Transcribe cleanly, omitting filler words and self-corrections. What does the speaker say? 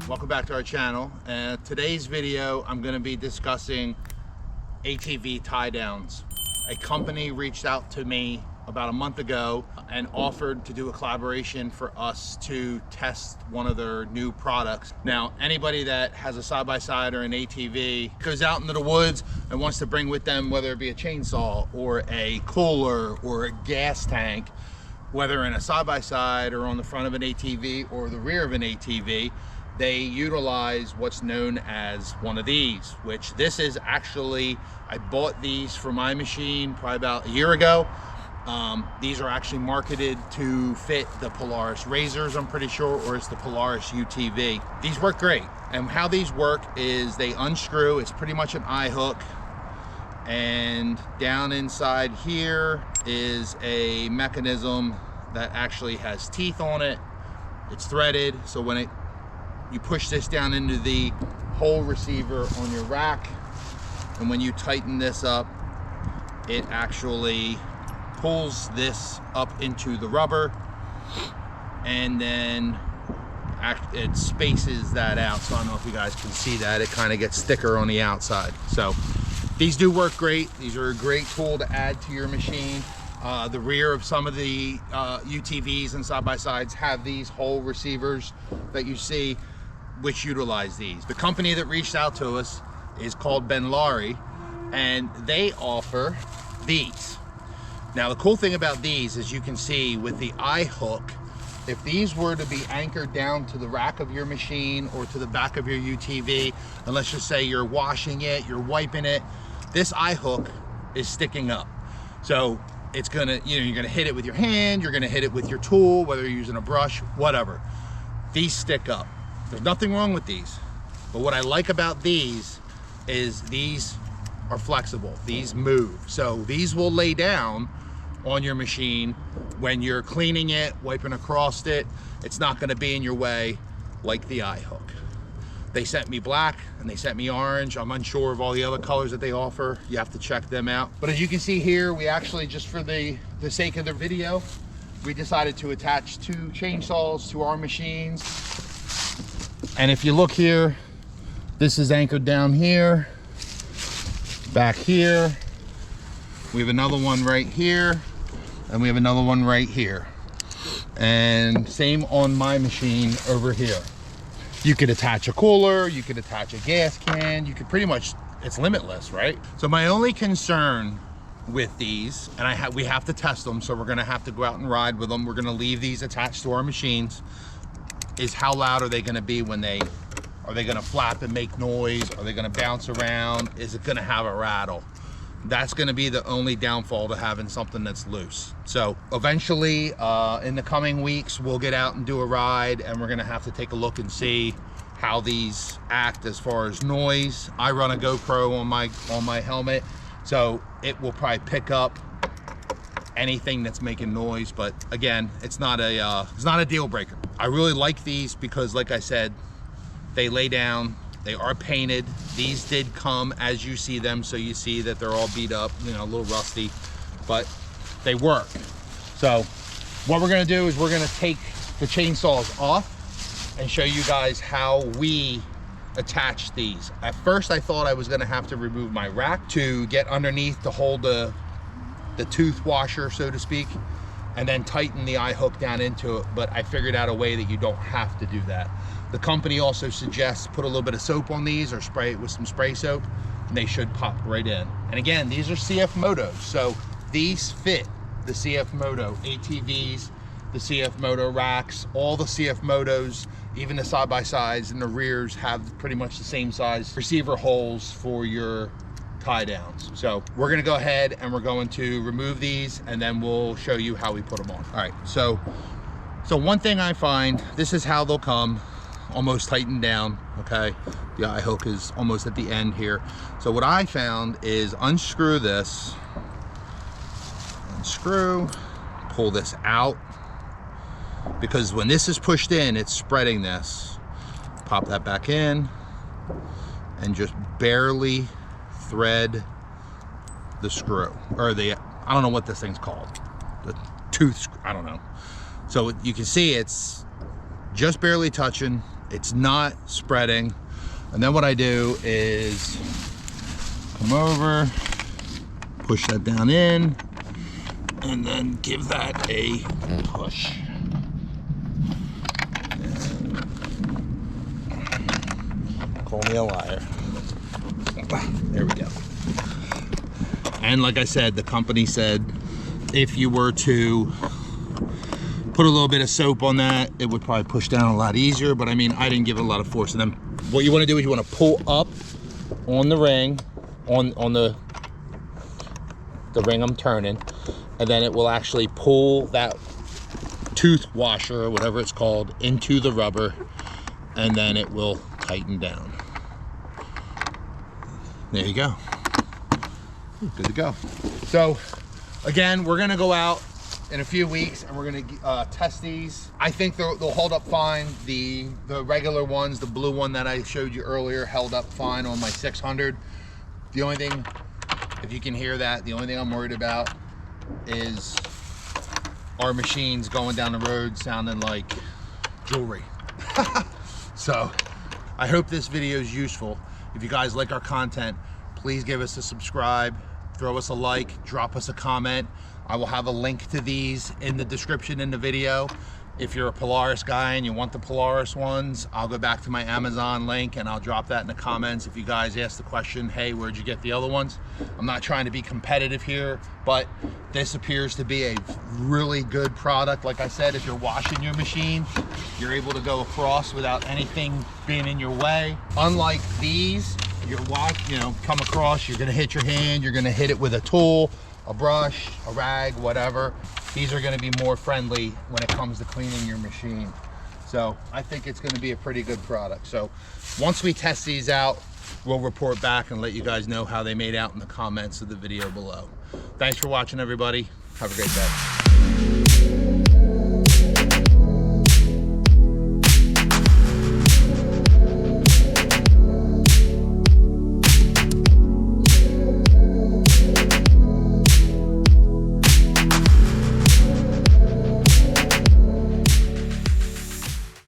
welcome back to our channel. And today's video, I'm going to be discussing ATV tie downs. A company reached out to me about a month ago and offered to do a collaboration for us to test one of their new products. Now, anybody that has a side-by-side or an ATV goes out into the woods and wants to bring with them, whether it be a chainsaw or a cooler or a gas tank, whether in a side-by-side or on the front of an ATV or the rear of an ATV, they utilize what's known as one of these, which this is actually, I bought these for my machine probably about a year ago. These are actually marketed to fit the Polaris Razors, I'm pretty sure, or it's the Polaris UTV. These work great. And how these work is they unscrew, it's pretty much an eye hook. And down inside here is a mechanism that actually has teeth on it. It's threaded, so when you push this down into the hole receiver on your rack, and when you tighten this up, it actually pulls this up into the rubber, and then it spaces that out. So I don't know if you guys can see that. It kind of gets thicker on the outside. So these do work great. These are a great tool to add to your machine. The rear of some of the UTVs and side-by-sides have these hole receivers that you see, which utilize these. The company that reached out to us is called Ben Laurie, and they offer these. Now, the cool thing about these, as you can see with the eye hook, if these were to be anchored down to the rack of your machine or to the back of your UTV, and let's just say you're washing it, you're wiping it, this eye hook is sticking up. So it's gonna, you're gonna hit it with your hand, you're gonna hit it with your tool, whether you're using a brush, whatever. These stick up. There's nothing wrong with these. But what I like about these is these are flexible. These move. So these will lay down on your machine when you're cleaning it, wiping across it. It's not gonna be in your way like the eye hook. They sent me black and they sent me orange. I'm unsure of all the other colors that they offer. You have to check them out. But as you can see here, we actually, just for the sake of the video, we decided to attach 2 chainsaws to our machines. And if you look here, this is anchored down here, back here. We have another one right here, and we have another one right here. And same on my machine over here. You could attach a cooler, you could attach a gas can, you could pretty much, it's limitless, right? So my only concern with these, and we have to test them, so we're gonna have to go out and ride with them. We're gonna leave these attached to our machines, is how loud are they gonna be when are they gonna flap and make noise? Are they gonna bounce around? Is it gonna have a rattle? That's gonna be the only downfall to having something that's loose. So eventually, in the coming weeks, we'll get out and do a ride, and we're gonna have to take a look and see how these act as far as noise. I run a GoPro on my helmet, so it will probably pick up anything that's making noise. But again, it's not a deal breaker. I really like these because, like I said, they lay down. They are painted. These did come as you see them, so you see that they're all beat up, a little rusty, but they work. So what we're gonna do is we're gonna take the chainsaws off and show you guys how we attach these. At first, I thought I was gonna have to remove my rack to get underneath to hold the tooth washer, so to speak, and then tighten the eye hook down into it, but I figured out a way that you don't have to do that. The company also suggests put a little bit of soap on these, or spray it with some spray soap, and they should pop right in. And again, these are CFMotos, so these fit the CFMoto ATVs, the CFMoto racks, all the CFMotos, even the side-by-sides and the rears have pretty much the same size receiver holes for your tie downs. So we're gonna go ahead and we're going to remove these, and then we'll show you how we put them on. All right, so one thing I find, this is how they'll come, almost tightened down, okay? The eye hook is almost at the end here. So what I found is unscrew this, unscrew, pull this out, because when this is pushed in, it's spreading this. Pop that back in, and just barely thread the screw, or I don't know what this thing's called, the tooth screw, I don't know. So you can see it's just barely touching, It's not spreading. And then what I do is come over, push that down in, and then give that a push. Call me a liar. There we go. And like I said, the company said if you were to put a little bit of soap on that, it would probably push down a lot easier, but I mean, I didn't give it a lot of force. And then what you want to do is you want to pull up on the ring, on the ring I'm turning, and then it will actually pull that tooth washer or whatever it's called into the rubber, and then it will tighten down. There you go. Good to go. So again, we're gonna go out in a few weeks and we're gonna test these. I think they'll hold up fine. The regular ones, the blue one that I showed you earlier, held up fine on my 600. The only thing, if you can hear that, the only thing I'm worried about is our machines going down the road sounding like jewelry. So I hope this video is useful. If you guys like our content, please give us a subscribe, throw us a like, drop us a comment. I will have a link to these in the description in the video. If you're a Polaris guy and you want the Polaris ones, I'll go back to my Amazon link and I'll drop that in the comments. If you guys ask the question, hey, where'd you get the other ones? I'm not trying to be competitive here, but this appears to be a really good product. Like I said, if you're washing your machine, you're able to go across without anything being in your way. Unlike these, come across, you're gonna hit your hand, you're gonna hit it with a tool, a brush, a rag, whatever. These are gonna be more friendly when it comes to cleaning your machine. So I think it's gonna be a pretty good product. So once we test these out, we'll report back and let you guys know how they made out in the comments of the video below. Thanks for watching, everybody. Have a great day.